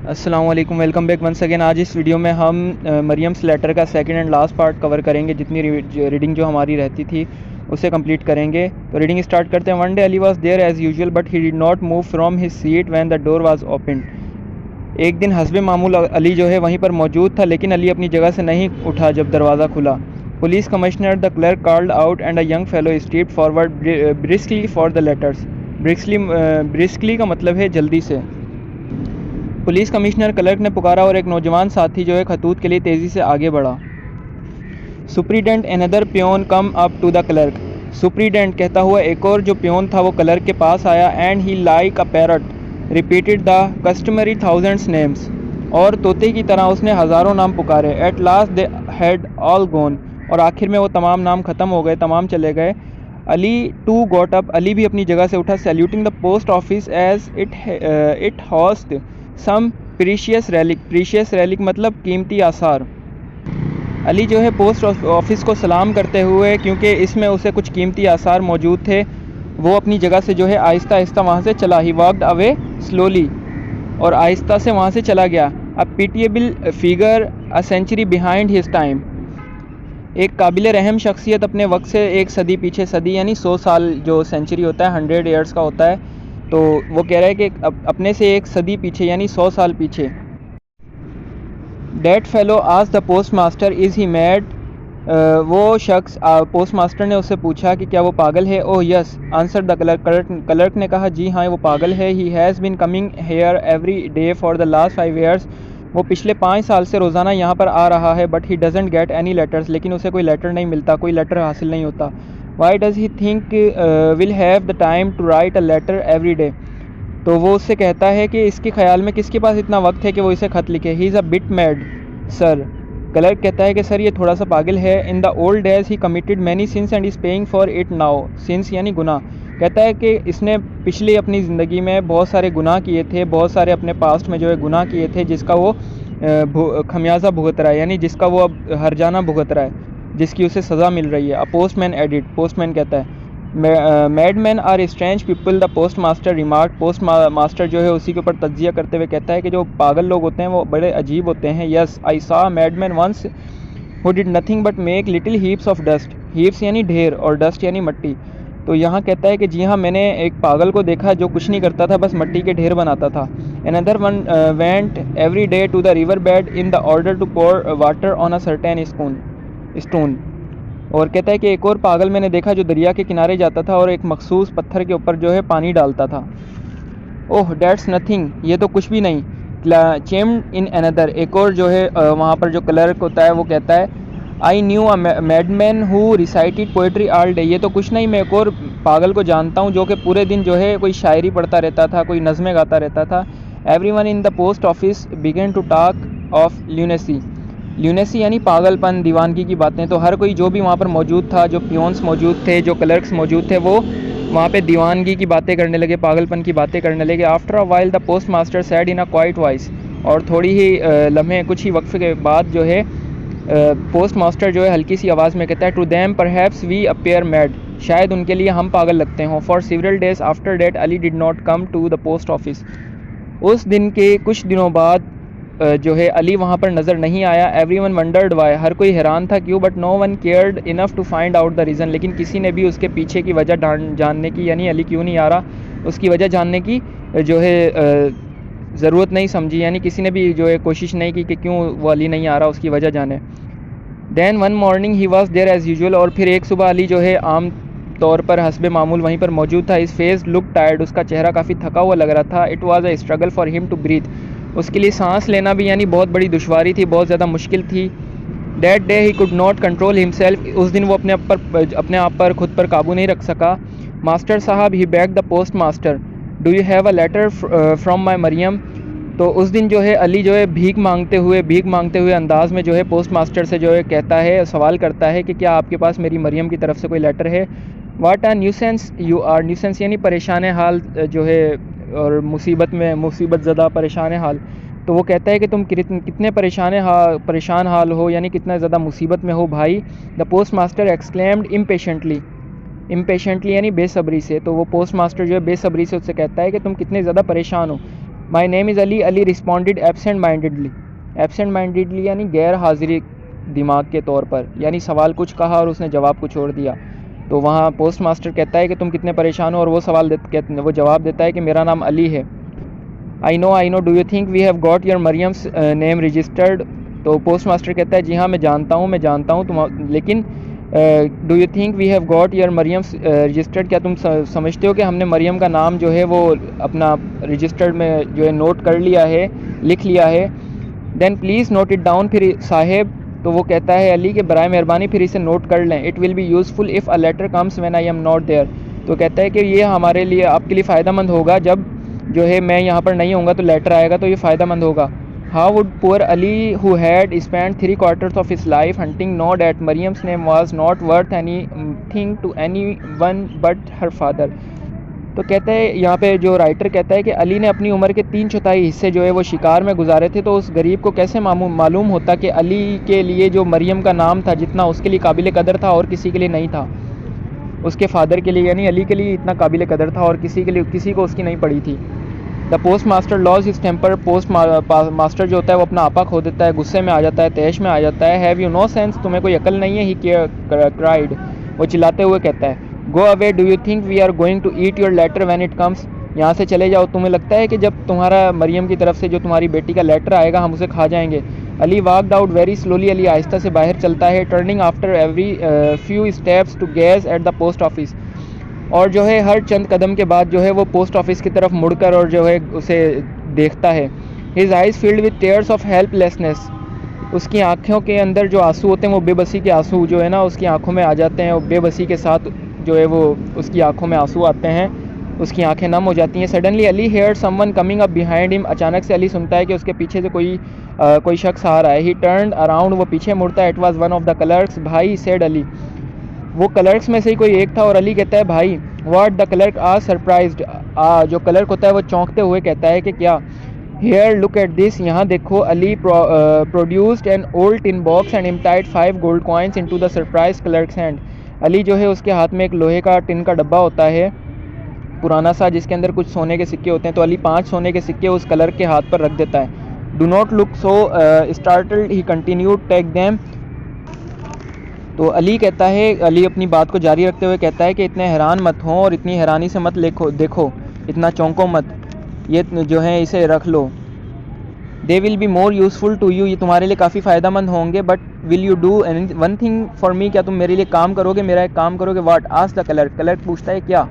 अस्सलाम वालेकुम, welcome back once again. आज इस वीडियो में हम मरियम्स लेटर का second and last part cover करेंगे। जितनी रीडिंग जो हमारी रहती थी उसे कंप्लीट करेंगे। तो रीडिंग स्टार्ट करते हैं। One day Ali was there as usual but he did not move from his seat when the door was opened. एक दिन हस्बे मामूल अली जो है वहीं पर मौजूद था, लेकिन अली अपनी जगह से नहीं उठा जब दरवाज़ा खुला। Police commissioner the clerk called out and a young fellow stepped forward briskly for the letters. Briskly का मतलब है जल्दी से। पुलिस कमिश्नर क्लर्क ने पुकारा और एक नौजवान साथी जो है खतूत के लिए तेज़ी से आगे बढ़ा। Superintendent another peon come up to the clerk. Superintendent कहता हुआ एक और जो प्योन था वो क्लर्क के पास आया। And he like a parrot repeated the customary thousands names. और तोते की तरह उसने हज़ारों नाम पुकारे। At last they had all gone. और आखिर में वो तमाम नाम ख़त्म हो गए, तमाम चले गए। Ali too got up. Ali भी अपनी जगह से उठा। Saluting the post office as it housed some precious relic मतलब कीमती आसार। अली जो है पोस्ट ऑफिस को सलाम करते हुए, क्योंकि इसमें उसे कुछ कीमती आसार मौजूद थे, वो अपनी जगह से जो है आहिस्ता आहिस्ता वहाँ से चला। He walked away slowly. और आहिस्ता से वहाँ से चला गया। A pitiable figure a century behind his time. एक काबिल रहम शख्सियत अपने वक्त से एक सदी पीछे। सदी यानी 100 साल, जो सेंचुरी होता है 100 ईयर्स का होता है। तो वो कह रहा है कि अपने से एक सदी पीछे यानी 100 साल पीछे। डेट फेलो आज the post master is he mad. वो शख्स पोस्ट मास्टर ने उससे पूछा कि क्या वो पागल है। Oh yes answer the clerk ने कहा जी हाँ वो पागल है। He has been coming here every day for the last 5 years. वो पिछले 5 साल से रोज़ाना यहाँ पर आ रहा है। But he doesn't get any letters. लेकिन उसे कोई लेटर नहीं मिलता, कोई लेटर हासिल नहीं होता। Why does he think will have the time to write a letter every day. तो वो उससे कहता है कि इसके ख्याल में किसके पास इतना वक्त है कि वो इसे ख़त लिखे। He is a bit mad sir. Clerk कहता है कि सर ये थोड़ा सा पागल है। In the old days he committed many since and is paying for it now. Since यानी गुनाह। कहता है कि इसने पिछली अपनी ज़िंदगी में बहुत सारे गुनाह किए थे, बहुत सारे अपने पास्ट में जो है गुनाह किए थे, जिसका वो खमियाजा भुगत रहा है, यानी जिसका वो अब हरजाना भुगत रहा है, जिसकी उसे सज़ा मिल रही है। अ पोस्टमैन एडिट। पोस्टमैन कहता है mad man are strange people the post master remark. Post master जो है उसी के ऊपर तज्जिया करते हुए कहता है कि जो पागल लोग होते हैं वो बड़े अजीब होते हैं। यस आई सा mad man ones who did nothing but make little heaps of dust. Heaps यानी ढेर और डस्ट यानी मट्टी। तो यहाँ कहता है कि जी हाँ मैंने एक पागल को देखा जो कुछ नहीं करता था, बस मट्टी के ढेर बनाता था। Another one went every day to the river bed in the order to pour water on a certain stone. और कहता है कि एक और पागल मैंने देखा जो दरिया के किनारे जाता था और एक मखसूस पत्थर के ऊपर जो है पानी डालता था। ओह डेट्स नथिंग, ये तो कुछ भी नहीं। चेम्ड इन अनदर। एक और जो है वहाँ पर जो क्लर्क होता है वो कहता है I knew a madman who recited poetry all day. ये तो कुछ नहीं, मैं एक और पागल को जानता हूँ जो कि पूरे दिन जो है कोई शायरी पढ़ता रहता था, कोई नज़में गाता रहता था। Everyone in the post office began to talk of lunacy. Lunacy यानी पागलपन, दीवानगी की बातें। तो हर कोई जो भी वहाँ पर मौजूद था, जो पियोन्स मौजूद थे, जो क्लर्क्स मौजूद थे, वो वहाँ पे दीवानगी की बातें करने लगे, पागलपन की बातें करने लगे। After a while the post master sad in a quite voice. और थोड़ी ही लम्हे, कुछ ही वक्फे के बाद जो है पोस्ट मास्टर जो है हल्की सी आवाज़ में कहता है to them perhaps we appear mad. शायद उनके लिए हम पागल लगते हों। For several days after that Ali did not come to the post office. उस दिन के कुछ दिनों बाद जो है अली वहाँ पर नज़र नहीं आया। Everyone wandered Y. हर कोई हैरान था क्यों। But no one cared enough to find out the reason. लेकिन किसी ने भी उसके पीछे की वजह जानने की, यानी अली क्यों नहीं आ रहा, उसकी वजह जानने की जो है ज़रूरत नहीं समझी। यानी किसी ने भी जो है कोशिश नहीं की कि क्यों वो अली नहीं आ रहा, उसकी वजह जाने। Then one morning he was there as usual. और फिर एक सुबह अली जो है आम तौर पर हस्बे मामूल वहीं पर मौजूद था। इस फेस लुक टायर्ड। उसका चेहरा काफ़ी थका हुआ लग रहा था। It was a struggle for him to breathe. उसके लिए सांस लेना भी यानी बहुत बड़ी दुश्वारी थी, बहुत ज़्यादा मुश्किल थी। That day he could not control himself. उस दिन वो अपने आप पर खुद पर काबू नहीं रख सका। मास्टर साहब he begged the post master do you have a letter from my Mariam. तो उस दिन जो है अली जो है भीख मांगते हुए अंदाज़ में जो है पोस्ट मास्टर से जो है कहता है, सवाल करता है कि क्या आपके पास मेरी मरियम की तरफ से कोई लेटर है। वाट आ न्यूसेंस यू आर। न्यूसेंस यानी परेशान हाल जो है, और मुसीबत ज़दा परेशान हाल। तो वो कहता है कि तुम कितने परेशान हाल हो, यानी कितना ज़्यादा मुसीबत में हो भाई। The post master exclaimed impatiently यानी बेसब्री से। तो वो पोस्ट मास्टर जो है बेसब्री से उससे कहता है कि तुम कितने ज़्यादा परेशान हो। My name is Ali. Ali responded absent mindedly. Absent mindedly यानी गैर हाजिरी दिमाग के तौर पर, यानी सवाल कुछ कहा और उसने जवाब कुछ और दिया। तो वहाँ पोस्ट मास्टर कहता है कि तुम कितने परेशान हो, और वो वो जवाब देता है कि मेरा नाम अली है। I know, do you think we have got your Mariam's name registered. तो पोस्ट मास्टर कहता है जी हाँ मैं जानता हूँ तुम, लेकिन do you think we have got your Mariam's registered, क्या तुम समझते हो कि हमने मरियम का नाम जो है वो अपना रजिस्टर्ड में जो है नोट कर लिया है, लिख लिया है। Then please note it down. फिर साहेब, तो वो कहता है अली कि बराए मेहरबानी फिर इसे नोट कर लें। It will be useful if a letter comes when I am not there. तो कहता है कि ये हमारे लिए, आपके लिए फ़ायदेमंद होगा, जब जो है मैं यहाँ पर नहीं होऊंगा तो लेटर आएगा तो ये फ़ायदेमंद होगा। How would poor Ali who had spend 3/4 of his life hunting know that Mariam's name was not worth anything to anyone but her father. तो कहते हैं यहाँ पे जो राइटर कहता है कि अली ने अपनी उम्र के 3/4 हिस्से जो है वो शिकार में गुजारे थे, तो उस गरीब को कैसे मालूम होता कि अली के लिए जो मरियम का नाम था जितना उसके लिए काबिल कदर था और किसी के लिए नहीं था। उसके फादर के लिए यानी अली के लिए इतना काबिल कदर था और किसी के लिए, किसी को उसकी नहीं पड़ी थी। The post master lost his temper. Post master जो होता है वो अपना आपा खो देता है, गुस्से में आ जाता है, तैश में आ जाता है। हैव यू नो सेंस, तुम्हें कोई अकल नहीं है। ही क्राइड, वो चिल्लाते हुए कहता है। Go away, do you think we are going to eat your letter when it comes. यहाँ से चले जाओ, तुम्हें लगता है कि जब तुम्हारा मरियम की तरफ से जो तुम्हारी बेटी का लेटर आएगा हम उसे खा जाएंगे। Ali walked out very slowly. Ali आहिस्ता से बाहर चलता है, turning after every few steps to gaze at the post office. और जो है हर चंद कदम के बाद जो है वो पोस्ट ऑफिस की तरफ मुड़कर और जो है उसे देखता है। His eyes filled with tears of helplessness. उसकी आँखों के अंदर जो आंसू होते हैं वो बेबसी के आंसू जो है ना उसकी आंखों में आ जाते हैं, और बेबसी के साथ जो है वो उसकी आंखों में आंसू आते हैं, उसकी आंखें नम हो जाती हैं। Suddenly Ali heard someone coming up behind him. अचानक से अली सुनता है कि उसके पीछे से कोई शख्स आ रहा है। ही टर्न्ड अराउंड, वो पीछे मुड़ता है। It was one of the clerks. भाई, सेड अली, वो क्लर्क्स में से ही कोई एक था। और अली कहता है भाई। What, the clerk are surprised. जो क्लर्क होता है वो चौंकते हुए कहता है कि क्या। हेयर लुक एट दिस, यहाँ देखो। Ali produced an old tin box and implied 5 gold coins into the surprise clerks hand. Ali जो है उसके हाथ में एक लोहे का टिन का डब्बा होता है पुराना सा, जिसके अंदर कुछ सोने के सिक्के होते हैं। तो अली 5 सोने के सिक्के उस क्लर्क के हाथ पर रख देता है। Do not look so startled, he continued, take them. तो अली कहता है, अली अपनी बात को जारी रखते हुए कहता है कि इतने हैरान मत हो और इतनी हैरानी से मत देखो, इतना चौंको मत, ये जो है इसे रख लो। They will be more useful to you, ये तुम्हारे लिए काफ़ी फ़ायदेमंद होंगे। But will you do one thing for me, क्या तुम मेरे लिए काम करोगे, मेरा एक काम करोगे। What, ask the clerk. Clerk पूछता है क्या।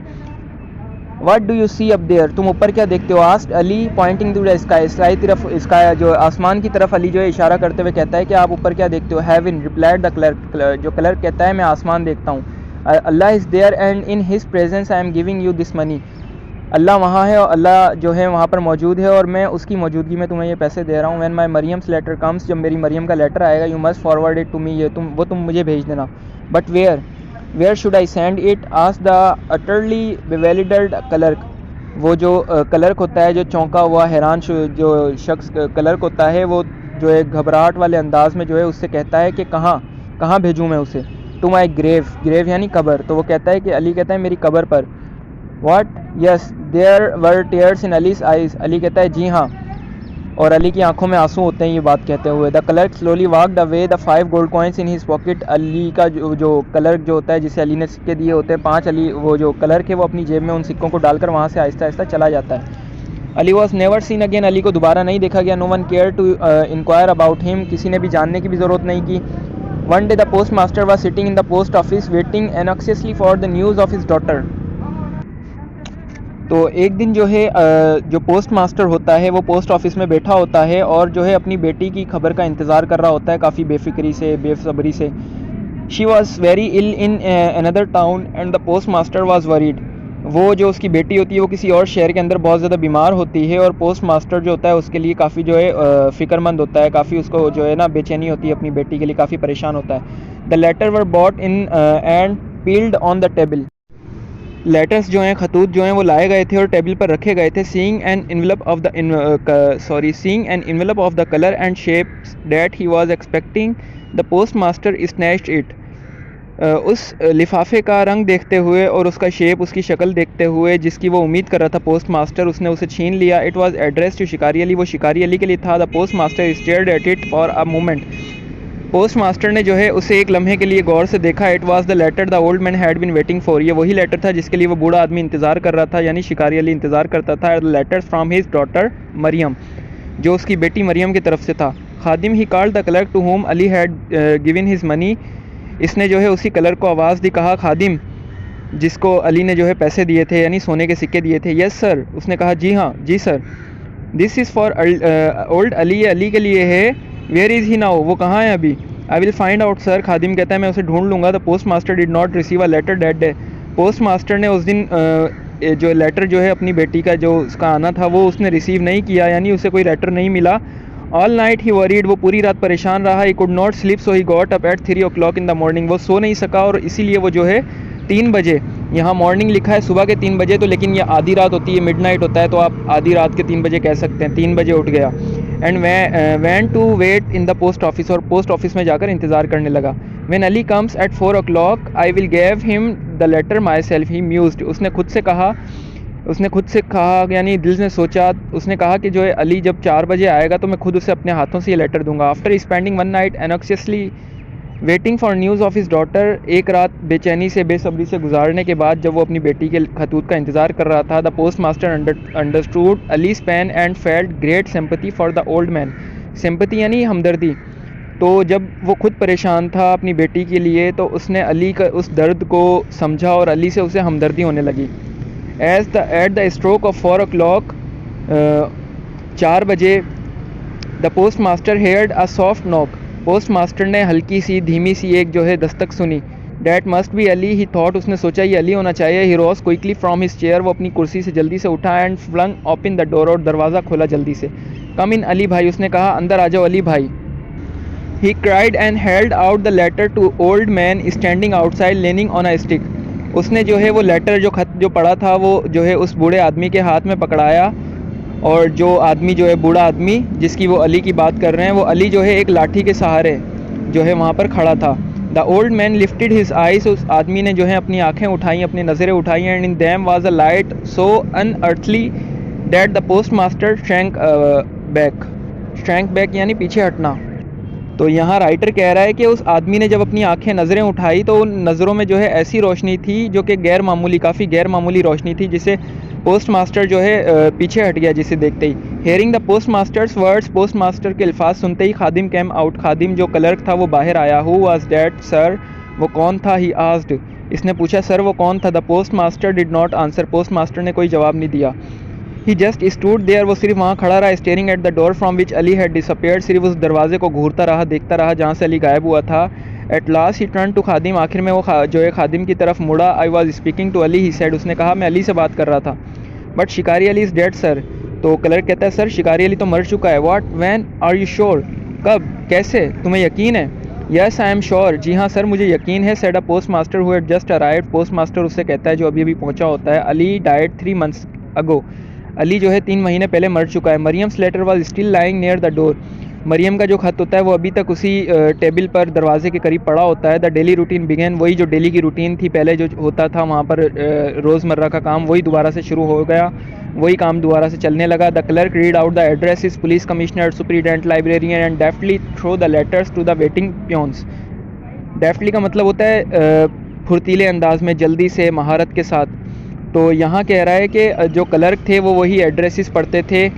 What do you see up there, तुम ऊपर क्या देखते हो। Ask Ali pointing to the sky, sky तरफ, स्काई जो आसमान की तरफ अली जो है इशारा करते हुए कहता है कि आप ऊपर क्या देखते हो। हैविन, रिप्लाइड द क्लर्क, जो क्लर्क कहता है मैं आसमान देखता हूँ। Allah is there and in his presence I am giving you this money, Allah वहाँ है और अल्लाह जो है वहाँ पर मौजूद है और मैं उसकी मौजूदगी में तुम्हें ये पैसे दे रहा हूँ। When my Mariam's letter comes, जब मेरी मरियम का लेटर आएगा, you must forward it to me, ये तुम मुझे भेज देना। But where should I send it, ask the utterly bewildered clerk. वो जो क्लर्क होता है, जो चौंका हुआ हैरान जो शख्स क्लर्क होता है, वो जो है घबराहट वाले अंदाज में जो है उससे कहता है कि कहाँ भेजूँ मैं उसे। टू माई ग्रेव यानी कब्र। तो वो कहता है कि अली कहता है मेरी कब्र पर। What, yes there were tears in Ali's eyes, Ali कहता है जी हाँ, और अली की आंखों में आंसू होते हैं ये बात कहते हुए। The clerk slowly walked away the 5 gold coins in his pocket, Ali का जो क्लर्क जो होता है जिसे अली ने सिक्के दिए होते हैं 5, अली वो जो क्लर्क है वो अपनी जेब में उन सिक्कों को डालकर वहाँ से आहिस्ता आहिस्ता चला जाता है। Ali was never seen again, Ali को दोबारा नहीं देखा गया। No one care to inquire about him, किसी ने भी जानने की भी ज़रूरत नहीं की। One day the post master was sitting in the post office waiting anxiously for the news of his daughter. तो एक दिन जो है जो पोस्ट मास्टर होता है वो पोस्ट ऑफिस में बैठा होता है और जो है अपनी बेटी की खबर का इंतज़ार कर रहा होता है काफ़ी बेफिक्री से, बेसब्री से। She was very ill in another town and the post master was worried. वो जो उसकी बेटी होती है वो किसी और शहर के अंदर बहुत ज़्यादा बीमार होती है और पोस्ट मास्टर जो होता है उसके लिए काफ़ी जो है फ़िक्रमंद होता है, काफ़ी उसको जो है ना बेचैनी होती है अपनी बेटी के लिए, काफ़ी परेशान होता है। The letter were brought in and piled on the table, letters जो हैं, खतूत जो हैं वो लाए गए थे और टेबल पर रखे गए थे। Seeing an envelope of the colour and shapes that he was expecting, the post master snatched it. उस लिफाफे का रंग देखते हुए और उसका शेप, उसकी शक्ल देखते हुए जिसकी वो उम्मीद कर रहा था पोस्ट मास्टर, उसने उसे छीन लिया। इट वाज एड्रेस टू शिकारी अली, वो शिकारी अली के लिए था। The post master stared at it for a moment, post master ने जो है उसे एक लम्हे के लिए गौर से देखा। It was the letter the old man had been waiting for, ये वही लेटर था जिसके लिए वो बूढ़ा आदमी इंतज़ार कर रहा था, यानी शिकारी अली इंतज़ार करता था। Letters from his daughter Mariam, जो उसकी बेटी मरियम की तरफ से था। Khadim he called the clerk to whom Ali had given his money, इसने जो है उसी क्लर्क को आवाज़ दी, कहा खादिम जिसको अली ने जो है पैसे दिए थे, यानी सोने के सिक्के दिए थे। यस सर, उसने कहा जी हाँ, जी sir. This is for old Ali, Ali के लिए है। वेयर इज़ ही नाउ, वो कहाँ है अभी? I will find out sir, Khadim कहता है मैं उसे ढूंढ लूँगा। The post master did not receive a letter that day, post master ने उस दिन जो लेटर जो है अपनी बेटी का जो उसका आना था वो उसने रिसीव नहीं किया, यानी उसे कोई लेटर नहीं मिला। ऑल नाइट ही वरीड, वो पूरी रात परेशान रहा। He could not sleep so he got up at 3 o'clock in the morning, वो सो नहीं सका और इसीलिए वो जो है 3 बजे, यहाँ मॉर्निंग लिखा है सुबह के 3 बजे, तो लेकिन ये आधी रात होती है, मिडनाइट होता है, तो आप आधी रात के 3 बजे कह सकते हैं। 3 बजे उठ गया। And went to wait in the post office, और पोस्ट ऑफिस में जाकर इंतज़ार करने लगा। When Ali comes at 4 o'clock I will give him the letter myself, he mused, उसने खुद से कहा यानी दिल ने सोचा, उसने कहा कि जो है अली जब 4 बजे आएगा तो मैं खुद उसे अपने हाथों से ये लेटर दूंगा। After spending one night anxiously waiting for news of his daughter, एक रात बेचैनी से बेसब्री से गुजारने के बाद जब वो अपनी बेटी के खतूत का इंतज़ार कर रहा था, the post master understood Ali's pain and felt great sympathy for the old man, sympathy यानी हमदर्दी। तो जब वो खुद परेशान था अपनी बेटी के लिए तो उसने अली का उस दर्द को समझा और अली से उसे हमदर्दी होने लगी। At the stroke of 4 o'clock, 4 बजे, the post master heard a soft knock, post master ने हल्की सी धीमी सी एक जो है दस्तक सुनी। That must be Ali, he thought, उसने सोचा ये अली होना चाहिए। He rose quickly from his chair, वो अपनी कुर्सी से जल्दी से उठा and flung open the door, और दरवाज़ा खोला जल्दी से। कम इन अली भाई, उसने कहा अंदर आ जाओ अली भाई। He cried and held out the letter to old man standing outside leaning on a stick, उसने जो है वो लेटर जो खत जो पड़ा था वो जो है उस बूढ़े आदमी के हाथ में पकड़ाया, और जो आदमी जो है बूढ़ा आदमी जिसकी वो अली की बात कर रहे हैं, वो अली जो है एक लाठी के सहारे जो है वहाँ पर खड़ा था। The old man lifted his eyes, उस आदमी ने जो है अपनी आंखें उठाई, अपनी नज़रें उठाई, and in them was a light so unearthly that the post master shrank back यानी पीछे हटना। तो यहाँ राइटर कह रहा है कि उस आदमी ने जब अपनी आंखें नज़रें उठाई तो उन नज़रों में जो है ऐसी रोशनी थी जो कि गैर मामूली, काफ़ी गैर मामूली रोशनी थी, जिसे पोस्ट मास्टर जो है पीछे हट गया जिसे देखते ही। Hearing the post master's words, post master के अल्फाज सुनते ही खादिम कैम आउट, खादिम जो क्लर्क था वो बाहर आया। हु वाज दैट सर, वो कौन था? ही आस्क्ड, इसने पूछा सर वो कौन था? The post master did not answer, post master ने कोई जवाब नहीं दिया। ही जस्ट स्टूड देयर, वो सिर्फ वहाँ खड़ा रहा। Staring at the door from which Ali had disappeared, सिर्फ उस दरवाजे को घूरता रहा, देखता रहा जहाँ से अली गायब हुआ था। At last he turn to Khadim, आखिर में वो जो है खादिम की तरफ मुड़ा। I was speaking to Ali, he said, उसने कहा मैं अली से बात कर रहा था। But Shikari Ali is dead sir, तो क्लर्क कहता है सर शिकारी अली तो मर चुका है। What, when, are you sure, कब, कैसे, तुम्हें यकीन है? यस आई एम श्योर, जी हाँ सर मुझे यकीन है। Said a postmaster who had just arrived, postmaster उससे कहता है जो अभी अभी पहुंचा होता है। Ali died 3 months ago, Ali जो है 3 महीने पहले मर चुका है। Maryam's letter was still lying near the door, Maryam का जो खत होता है वो अभी तक उसी टेबल पर दरवाजे के करीब पड़ा होता है। द डेली रूटीन बिगेन, वही जो डेली की रूटीन थी पहले जो होता था वहाँ पर रोज़मर्रा का काम, वही दोबारा से शुरू हो गया, वही काम दोबारा से चलने लगा। The clerk read out the addresses, police commissioner, superintendent, librarian, and deftly throw the letters to the waiting peons. Deftly का मतलब होता है फुर्तीले अंदाज में, जल्दी से, महारत के साथ। तो यहाँ कह रहा है कि जो क्लर्क थे वो वही एड्रेसेस पढ़ते थे,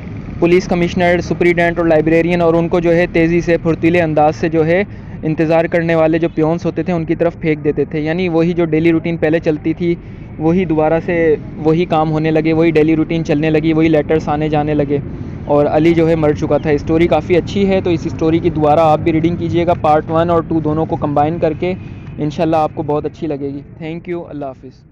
पुलिस कमिश्नर, सुपरिटेंडेंट और लाइब्रेरियन, और उनको जो है तेज़ी से, फुर्तीले अंदाज से जो है इंतज़ार करने वाले जो पियोन्स होते थे उनकी तरफ फेंक देते थे। यानी वही जो डेली रूटीन पहले चलती थी वही दोबारा से वही काम होने लगे, वही डेली रूटीन चलने लगी, वही लेटर्स आने जाने लगे, और अली जो है मर चुका था। स्टोरी काफ़ी अच्छी है, तो इस स्टोरी की दोबारा आप भी रीडिंग कीजिएगा, पार्ट 1 और 2 दोनों को कंबाइन करके, इंशाल्लाह आपको बहुत अच्छी लगेगी। थैंक यू, अल्लाह हाफिज़।